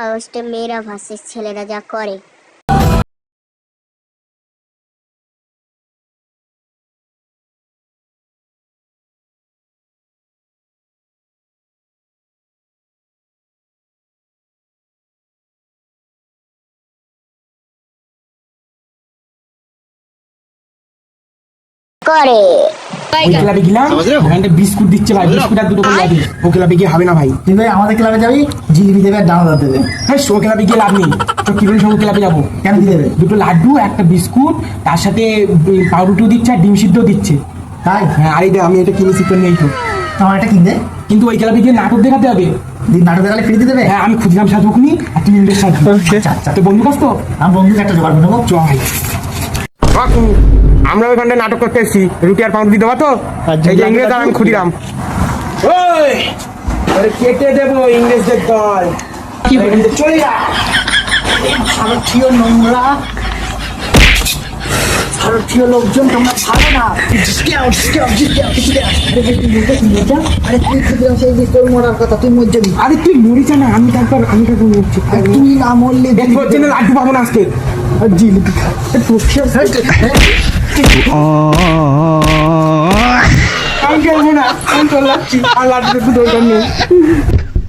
আগস্টে মেয়েরা ভার্সেস ছেলেরা যা করে। ক্লাবে গেলাম, ওখানে বিস্কুট দিচ্ছে ভাই, বিস্কুট আর দুটো করে দিই। ও ক্লাবে গিয়ে হবে না ভাই। তুই ভাই আমাদের ক্লাবে যাবি, জিলিপি দেবে আর ডাউনলোড দেবে। হ্যাঁ, ও ক্লাবে গিয়ে লাভ নেই। তো কিরণ সঙ্গে ক্লাবে যাবো, কেন কি দেবে? দুটো লাড্ডু, একটা বিস্কুট, তার সাথে পাউরুটিও দিচ্ছে আর ডিম সিদ্ধও দিচ্ছে। তাই হ্যাঁ, আরে আমি এটা কিনেছি তো নেই তো। আমার এটা কিনবে, কিন্তু ওই ক্লাবে গিয়ে নাটক দেখাতে হবে। নাটক দেখালে ফ্রি দেবে। হ্যাঁ, আমি খুঁজলাম সাজুকুনি আর তুমি ইংলিশ সাজু। আচ্ছা তো বন্ধু কাছ তো আমার বন্ধুকে একটা জোগাড় করে নেবো। চল। আমরা ওইখানটা নাটক করতে এসেছি, রুটি আর পাউরুটি দেওয়া তো। এই যে ইংরেজ আর আমি খুঁড়িলাম। ওই আরে কেটে দেবো ইংরেজদের দল। কি চলে যা। ভারতীয় নোংরা, ভারতীয় লোকজন তোমরা ভালো না। আরে তুই খুঁজলাম সেই যে তোর মরার কথা, তুই মর যাবি। আরে তুই মরিস না, আমি তারপর মরছি। তুই না মরলে তোর জন্য লাড্ডু পাবো না আজকে। জিলিপি আমি খেলবো না, আমি চলে যাচ্ছি। আর লাড্ডু দরকার নেই।